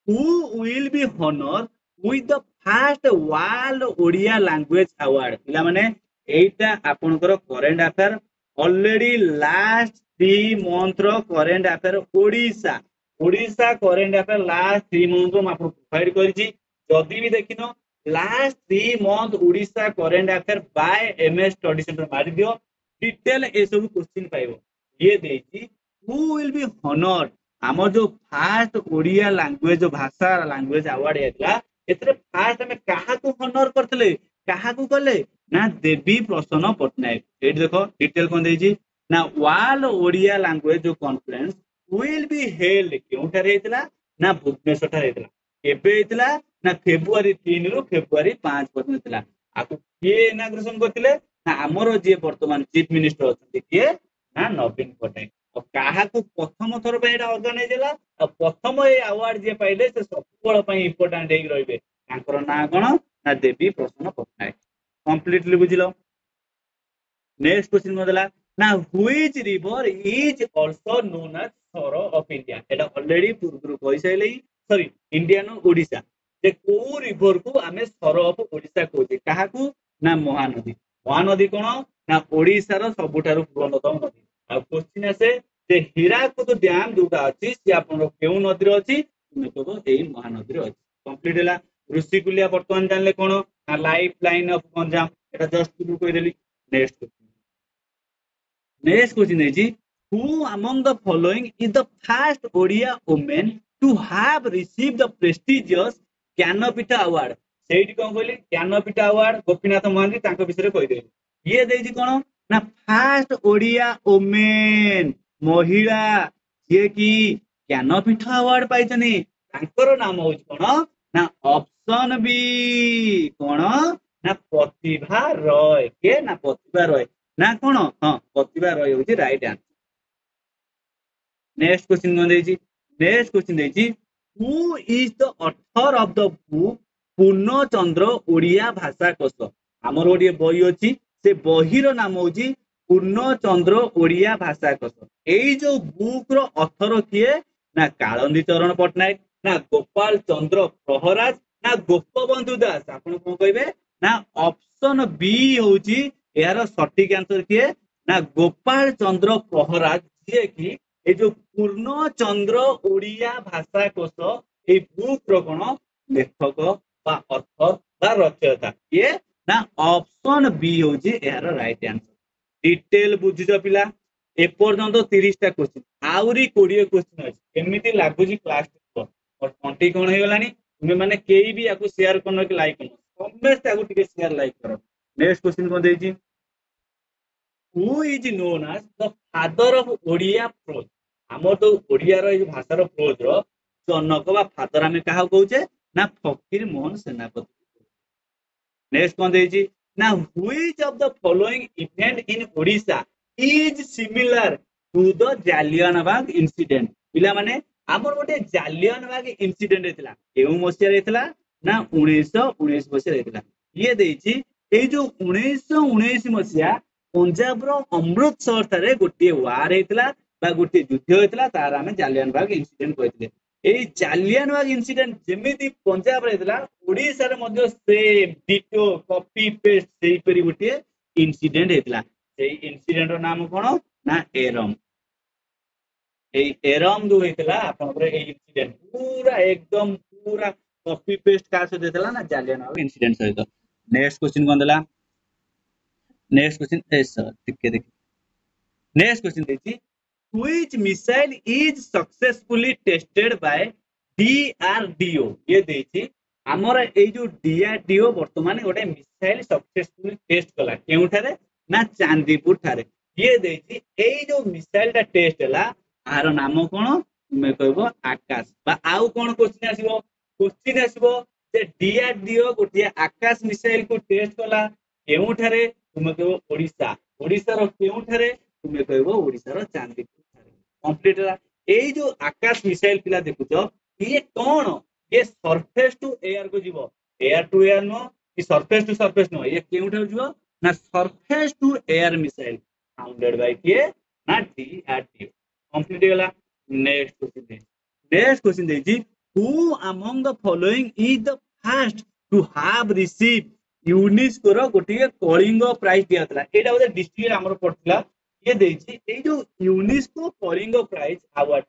who will be honored with the first world Odia language award पिला माने एटा आपनकर current affair already last 3 month रो current affair Odisha Odisha current affair last 3 month रो आपन प्रोवाइड करिछि जदी भी देखिनो last 3 month Odisha current affair by MS study centre मारि दियो डिटेल ए सब क्वेश्चन पाइबो ये देछि who will be honored हमर जो फर्स्ट ओडिया लैंग्वेज भाषा लैंग्वेज अवार्ड हेतला एतरे फर्स्ट हमें काहा को honor करथले काहा को कले ना देवी प्रसन्न पटनायक एट देखो डिटेल कोन देछि ना वर्ल्ड ओडिया लैंग्वेज जो कॉन्फ्रेंस विल बी हेल्ड केउठारे हेतला ना भुवनेश्वर ठारे हेतला केबे हेतला ना फेब्रुवारी 3 रु फेब्रुवारी 5 पर्यंत हेतला आकु के इनाग्रेशन करथिले ना हमरो जे वर्तमान चीफ मिनिस्टर अछथि के ना नवीन पटनायक काहा को प्रथम थर पे एटा ऑर्गेनाइज होला प्रथम ए अवार्ड जे पाइले से सबबळ पई इंपोर्टेंट हेइ रहबे तांकर ना कोन ना देवी प्रसन्न पटनायक कंप्लीटली बुझिलो नेक्स्ट क्वेश्चन मदला ना which river is also known as sorrow of India एटा ऑलरेडी पूर्व कहि सैलै सॉरी इंडियन ओडिसा जे को रिवर को हमें सरो ऑफ ओडिसा कहते काहा को ना महानदी कोन ना ओडिसा रो सबुठारु पुरातन नदी आ क्वेश्चन आसे जे हीराकुद डैम जोटा अछि से आपन केउ नदी रो अछि तुमे कहबो एई महानदी रो अछि कंप्लीट होला ऋषिकुलिया वर्तमान जानले कोन ना life line of Ganjam Etah just to कहि देली नेक्स्ट क्वेश्चन है जी who among the following is the first Odia woman to have received the prestigious Jnanpith award Sethi कोन कहली ज्ञानपीठ अवार्ड गोपीनाथ महांती तांको विषय कहि देली ये देछि कोन ना फर्स्ट ओडिया वुमेन महिला जे कि ज्ञानपीठ अवार्ड पाइछनी तांकर नाम होछ कोन ना ऑप्शन बी कोन ना प्रतिभा रॉय के ना प्रतिभा रॉय ना कोन हां प्रतिभा रॉय होछि राइट आंसर नेक्स्ट क्वेश्चन कोन देछि नेक्स्ट क्वेश्चन देछि who is the author of the book Purnachandra Odia Bhasha Kosha हमर ओडिया बही अछि से बहीर नाम होछि पूर्णचंद्र ओडिया भाषा कोश एई जो बुक रो ऑथर किए ना कालंदी चरण पटनायक ना गोपाल चंद्र प्रहराज ना गोपबंधु दास आपण कोन कहबे ना ऑप्शन बी होछि यार सटीक आंसर किए ना गोपाल चंद्र प्रहराज जे कि ए जो पूर्णचंद्र ओडिया भाषा कोश ए बुक रो कोन लेखक बा ऑथर बा रचयिता ये ना ऑप्शन बी होछि यार राइट आंसर डिटेल बुझिजो पिला ए पर्यंत 30 टा क्वेश्चन आउरी 20 क्वेश्चन अछि एमिति लागुजी क्लास और 20 कोन हे गलानी तुमे माने केई भी याकू शेयर करनो कि लाइक करनो समस्त याकू टिके शेयर लाइक करो नेक्स्ट क्वेश्चन कोन देछि who is known as the father of Odia prose आमर तो ओडिया रो भाषार प्रोज रो जनक बा फादर आम क्या कहे ना फकीर मोहन सेनापति। नेक्स्ट कौन देजी ना which of the following event in Odisha is similar to the Jallianwala Bagh incident. पिला माने आमर गोटे जालियानबाग इंसिडेंट हेतला केउ मसिया हेतला ना 1919 मसिया हेतला। ये देजी ए जो 1919 मसिया पंजाब रो अमृतसर थारे गोटे वार हेतला बा गोटे युद्ध हेतला तार आमे जालियानबाग इंसिडेंट कहथिले। এই জালিয়ানবাগ ইনসিডেন্ট যেমিতি পঞ্জাব রে হেতলা ওড়িশা রে মধ্য সেম ডিটো কপি পেস্ট সেইপরি গোटे ইনসিডেন্ট হেতলা। সেই ইনসিডেন্ট র নাম কোন না এরম। এই এরম जो हेतला आपन रे এই ইনসিডেন্ট पूरा एकदम पूरा कॉपी पेस्ट का से देतला ना जालियानबाग इंसिडेंट सहित। नेक्स्ट क्वेश्चन कोन देला नेक्स्ट क्वेश्चन सर ठीक है। नेक्स्ट क्वेश्चन देखी which missile is successfully tested by DRDO। ये देखी आमर ए जो DRDO वर्तमान गोटे मिसाइल सक्सेसफुली टेस्ट कला केउठारे ना चांदीपुर ठारे। ये देखी ए जो मिसाइल टा टेस्ट हला आर नाम कोन तुमे कहबो आकाश बा आउ कोन क्वेश्चन आसीबो क्वेश्चन आसीबो जे DRDO गोटे आकाश मिसाइल को टेस्ट कला केउठारे तुमे कहबो ओडिशा ओडिशा रो केउठारे तुमे कहबो ओडिशा रो चांदीपुर कंप्लीट है। ये जो आकाश मिसाइल पिला देखुच ये कौन ये सरफेस टू एयर को जीवो एयर टू एयर नो कि सरफेस टू सरफेस नो ये केउठा जीवो ना surface to air missile founded by के ना DRDO कंप्लीट गेला। नेक्स्ट क्वेश्चन देखी who among the following is the first to have receive UNESCO रो गोटे कलिंग प्राइज दियातला एटा बोले डिस्ट्रिक्ट हमर पड़तला। ये देखी ए जो यूनेस्को कलिंग प्राइज अवार्ड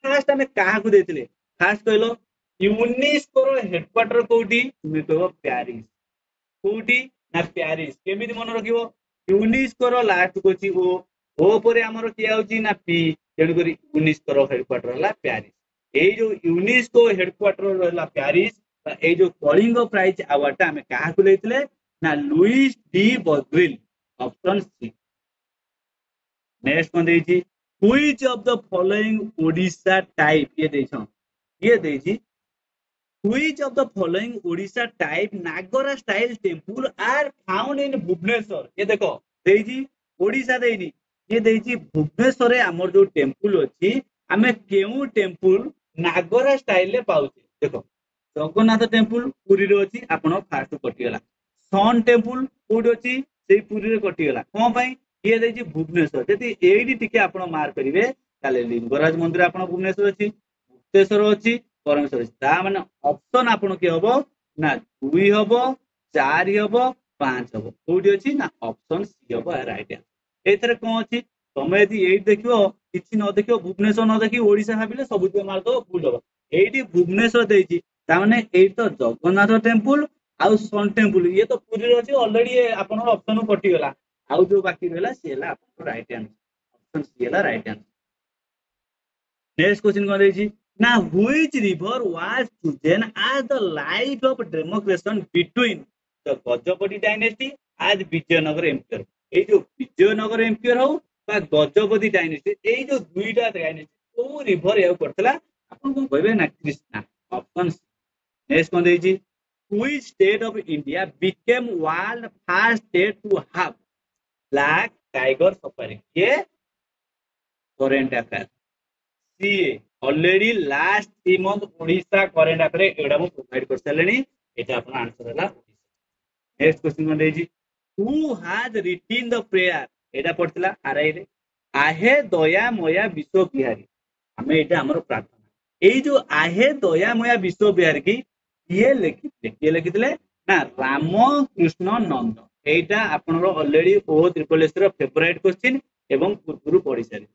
फास्ट आम क्या देते फास्ट कहल यूनेस्को हेडक्वार्टर कौटी तुम्हें कह प्यारिस कौटी ना प्यारिस केमी मन रख यूनेस्को लास्ट को ओ पर आमर किए ना पी तेणुक यूनेस्को हेडक्वार्टर है प्यारिस। ये जो यूनेस्को हेडक्वार्टर रहा प्यारिस ये जो कलिंग प्राइज अवार्ड आम क्या देते ना लुइस डी बर्डविल ऑप्शन सी। नेक्स्ट कौन देखी which of the following Odisha type ये देखी which of the following Odisha type Nagara style temple are found in Bhubaneswar. ये देखो देखी ओडिशा देनी ये देखी भुवनेश्वर रे हमर जो टेंपल अछि हमें केउ टेंपल नागरा स्टाइल ले पाउछे। देखो जगन्नाथ टेंपल पुरी रे अछि आपण फास्ट कटि गेला सन टेंपल कोड अछि सेही पुरी रे कटि गेला कोन पई ये देखिए भुवनेश्वर जदि एडी टिके आपण मार्क करिवे ताले लिंगराज मंदिर आपण भुवनेश्वर अछि मुक्तेश्वर अछि परमेश्वर अछि ता माने ऑप्शन आपण के हबो ना 2 हबो 4 हबो 5 हबो कोडी अछि ना ऑप्शन सी हबो राइट आंसर। एथरे कोन अछि तमे यदि एडी देखियो किछि न देखियो भुवनेश्वर न देखि ओडिशा भाबिले सब जे मार दो भूल हबो एडी भुवनेश्वर देछि ता माने एडी तो जगन्नाथ टेंपल आउ सन टेंपल ये तो पुरी अछि ऑलरेडी आपण ऑप्शन कटि गेला आउ जो बाकी रहला सेला आपन राइट आंसर ऑप्शन सी है राइट आंसर। नेक्स्ट क्वेश्चन कोन देछि ना which river was chosen as the light of demarcation between the Gajapati dynasty and Vijayanagara empire. ए जो विजयनगर एम्पायर हो बा गजपति डायनेस्टी ए जो दुईटा डायनेस्टी को रिवर या करतला आपन को कहबे ना कृष्णा ऑप्शन सी। नेक्स्ट कोन देछि which state of India became world first state to have black tiger safari. ये current affair CA already last 3 month Odisha current affair एडा मु प्रोवाइड कर सलेनी एटा अपन आंसर हला। नेक्स्ट क्वेश्चन मन देजी who has written the prayer एटा पढतला आरआई रे आहे दया मया विश्व बिहारी हमें एटा हमर प्रार्थना ए जो आहे दया मया विश्व बिहारी की ये लिखितले ना राम कृष्ण नंद एटा आपनरो ऑलरेडी ओ ट्रिपल एस रो फेवरेट क्वेश्चन एवं पूर्व पढ़ी सारी।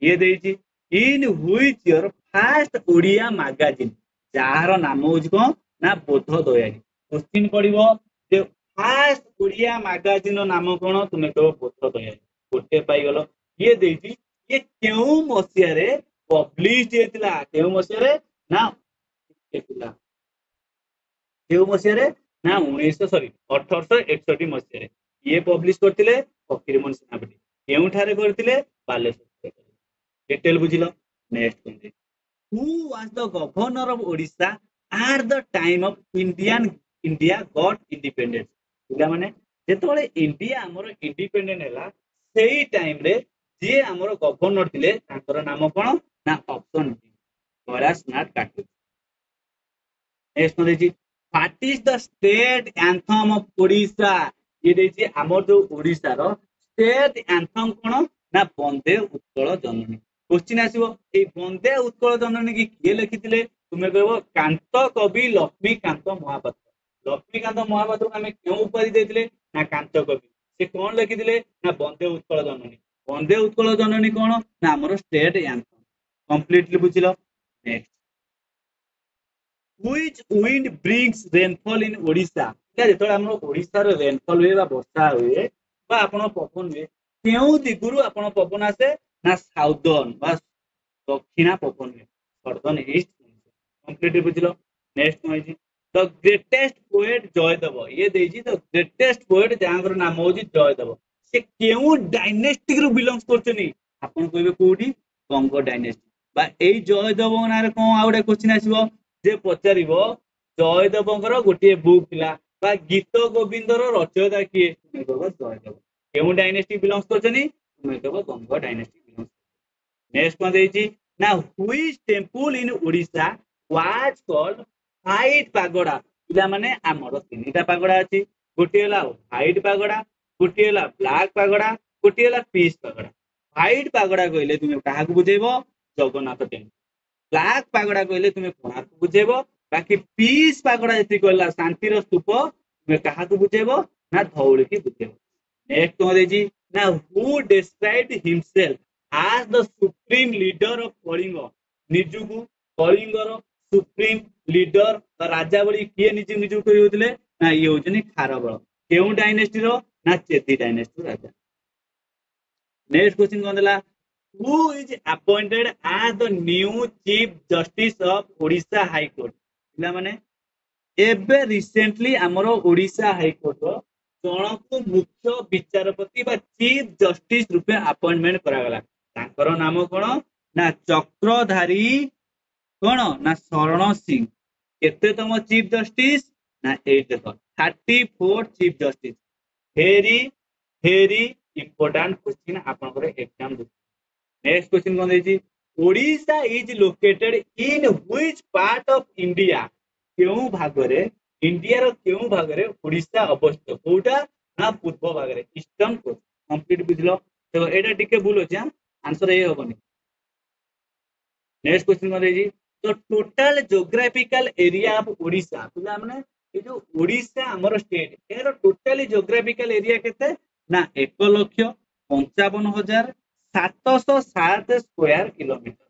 ये देछि in which year first Odia magazine जार नाम होछि को ना बोध दयारी क्वेश्चन पढिबो जे फर्स्ट ओडिया मैगजीन नाम कोन तुमे तो बोध दयारी गोटे पाई गेलो। ये देछि ये केउ मसिया रे पब्लिश हेतला केउ मसिया रे ना हेतला केउ मसिया रे ना 1861 मसिया रे ये पब्लिश करथिले फकीरमोहन सेनापति केउठारे करथिले बालेश्वर डिटेल बुझिलो। Next question, who was the governor of Odisha at the time of India got independence? पिला माने जेतोले इंडिया हमर इंडिपेंडेंट हैला सेही टाइम रे जे हमर गवर्नर थिले तांकर नाम कोन ना ऑप्शन डी पराशनाथ काटू। नेक्स्ट देछि, what is the state anthem of Odisha? ये देछि हमर जो ओडिशा रो स्टेट एंथम कोन ना वंदे उत्कल जननी। क्वेश्चन आसीबो ए वंदे उत्कल जननी की किए लिखिथिले? तुमे कहबो कांत कवि लक्ष्मीकांत महापात्र। लक्ष्मीकांत महापात्र हमें क्यों उपाधि देथिले ना कांत कवि। से कोन लिखिथिले ना वंदे उत्कल जननी। वंदे उत्कल जननी कोन ना हमर स्टेट एंथम। कंप्लीटली बुझिलो। Next, which wind brings rainfall in Odisha? जेतोले हमर ओडिसा रे रेनफॉल हुए बा वर्षा हुए बा आपण पवन हुए केउ दिगुरु आपण पवन आसे ना साउदर्न बा दक्षिणा पवन हुए नॉर्थर्न ईस्ट। कंप्लीटली बुझिलो। नेक्स्ट होइछि द ग्रेटेस्ट पोएट जयदेव। ये देछि द ग्रेटेस्ट पोएट जांगर नाम होछि जयदेव। से केउ डायनेस्टी रु बिलोंग्स करछनी? आपण कहबे कोडी गंग डायनेस्टी बा एई जयदेव नारे कोन आउडे क्वेश्चन आसीबो जे पचारिबो जयदेवଙ୍କର गोटे बुक थिला बा गीत गोविंदर रचयिता किए? तुमे कहबो जयदेव। केउ डायनेस्टी बिलोंग्स करछनी? तुमे कहबो गंग डायनेस्टी बिलोंग्स। नेक्स्ट कोन देछि ना which temple in Odisha was called white pagoda? पिला माने हमर तीनटा पागोडा अछि। गोटे हला व्हाइट पागोडा, गोटे हला ब्लैक पागोडा, गोटे हला पीस पागोडा। व्हाइट पागोडा कहले तुमे काहाकू बुझेबो? जगन्नाथ टेम्पल। ब्लैक पागोडा कहले तुमे कोणार्क बुझेबो। बाकी पीस पागोडा जति कहला शांतिर स्तूप तुमे काहाकू बुझेबो ना धौली की बुझेबो। नेक्स्ट कोन देछि ना who described himself as the supreme leader of Kalinga? निजुगु कलिंगर सुप्रीम लीडर राजा बळी किए निजु निजु कहि होतले ना ये होजनी खारबळ। केउ डायनेस्टी रो ना चेदी डायनेस्टी राजा। नेक्स्ट क्वेश्चन कोन देला who is appointed as the new chief justice of Odisha High Court? पिला माने एबे रिसेंटली हमरो ओडिशा हाई कोर्ट रो जनकु मुख्य विचारपति बा चीफ जस्टिस रूपे अपॉइंटमेंट करा गला। तांकर नाम कोन ना चक्रधारी कोन ना शरण सिंह। केतेतम चीफ जस्टिस ना 8 34 chief justice. Very very important question आपनकर एग्जाम। नेक्स्ट क्वेश्चन कोन देछि Odisha is located in which part of India? केउ भागरे इंडिया रो केउ भागरे ओडिशा अवस्थित? कोटा ना पूर्व भागरे ईस्टर्न कोस्ट। कंप्लीट बुझलो। तो एटा टिके भूल अछि, आंसर ए होबनी। नेक्स्ट क्वेश्चन कोन देछि तो total geographical area of Odisha. पिला माने ए जो ओडिशा हमर state arrow totally geographical area केते ना 1,55,707 स्क्वायर किलोमीटर।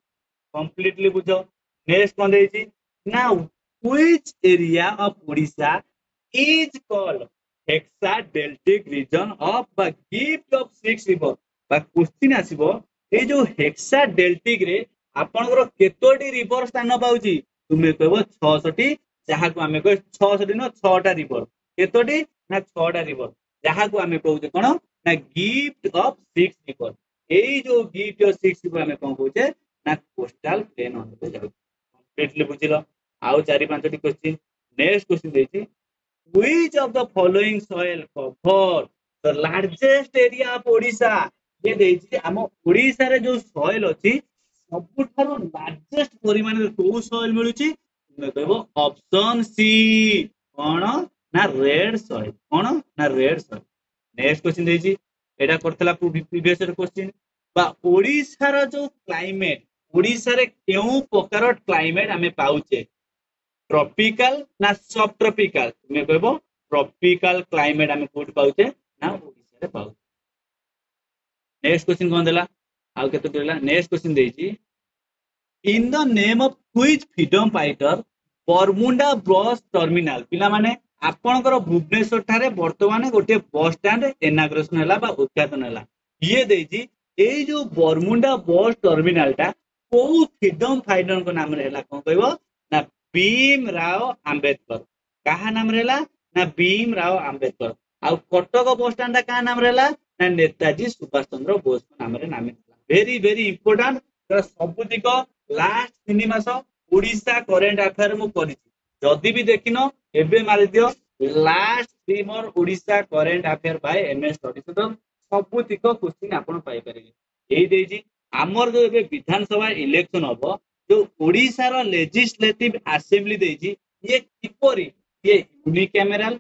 कंप्लीटली बुझो। नेक्स्ट कोन देछि ना which area of Odisha is called hexadeltic region of the gift of six river? बा क्वेश्चन आसीबो ए जो हेक्साडेल्टिक रे आपनकर केतोटी रिवर स्थान पाउची? तुमे कहबो 600टी, जहा को हमें कह 600टी न 6टा रिवर। केतोटी ना 6टा रिवर, जहा को हमें कहउचे कोन ना गिफ्ट ऑफ सिक्स रिवर। एई जो गिफ्ट ऑफ सिक्स रिवर हमें कोन कहउचे ना कोस्टल प्लेन होते जाउ। कंप्लीटली बुझिलो। आउ 4-5टी क्वेश्चन। नेक्स्ट क्वेश्चन देछि which of the following soil cover the largest area of Odisha? ये देछि हम ओडिशा रे जो सॉइल अछि सबुठारो लार्जेस्ट परिमाण रे को सॉइल मिलुछि? तुमे कहबो ऑप्शन सी कोन ना रेड सॉइल। कोन ना रेड सॉइल। नेक्स्ट क्वेश्चन देछि एटा करथला प्रीवियस क्वेश्चन बा ओडिशा रो जो क्लाइमेट ओडिशा रे केउ प्रकार क्लाइमेट हमें पाउचे? ट्रॉपिकल ना सब ट्रॉपिकल? तुमे कहबो ट्रॉपिकल क्लाइमेट हमें कोड पाउचे ना ओडिशा रे पाउ। नेक्स्ट क्वेश्चन कोन देला आउ केतो देला। नेक्स्ट क्वेश्चन देछि in the name of which freedom fighter Baramunda bus terminal? पिला माने आपनकर भुवनेश्वर थारे वर्तमान गोटे बस स्टैंड इनाग्रेशन हला बा उद्घाटन हला। ये देछि एई जो बरमुंडा बस टर्मिनल टा को फ्रीडम फाइटर को नाम रे हला? कोन कहबो ना भीम राव अंबेडकर। कहा नाम रहला ना भीम राव अंबेडकर। आउ कटक बस स्टैंड का नाम रहला ना नेताजी सुभाष चंद्र बोस नाम रे नाम। वेरी वेरी इंपोर्टेंट ସବୁତିକ ଲାଷ୍ଟ 3 ମାସ ओडिशा करेंट अफेयर मु करिछि जदि भी देखिनो एबे मारि दियो लास्ट 3 मोर Odisha current affair by MS study centre सबुतिक क्वेश्चन आपण पाई परिबे एई देछि हमर जो एबे विधानसभा इलेक्शन हबो जो ओडिशा रो लेजिस्लेटिव असेंबली देछि ये किपरि ये unicameral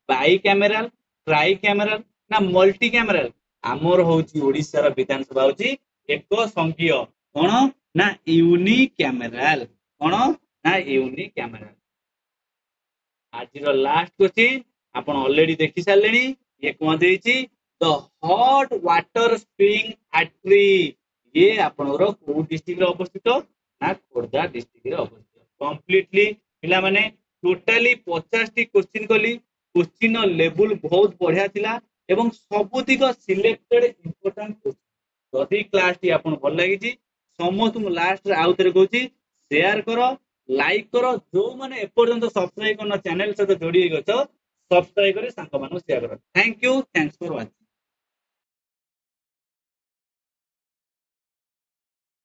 by cameral try cameral ना मल्टी कैमरल आमर होछि ओडिशा रो विधानसभा होछि एक संघीय कोन ना यूनिकैमरल कोन ना यूनिकैमरल आज लास्ट क्वेश्चन आपण ऑलरेडी देखि सारलेनी ये कोन देछि the hot water spring Atri ये आपनरो को डिस्ट्रिक्ट रे अवस्थित ना खोर्धा डिस्ट्रिक्ट रे अवस्थित कंप्लीटली पिला माने टोटली 50 टी क्वेश्चन कली क्वेश्चन लेवल बहुत बढ़िया थिला एवं सबुतिक सिलेक्टेड इंपोर्टेंट क्वेश्चन जदि क्लास टी आपन भल लागि छी समस्त मु लास्ट रे आउत रे कहूची शेयर करो लाइक करो जो माने एपर्यंत सब्सक्राइब करना चैनल से जोड़ी गछ सब्सक्राइब करे सांग मानु शेयर करो thank you thanks for watching.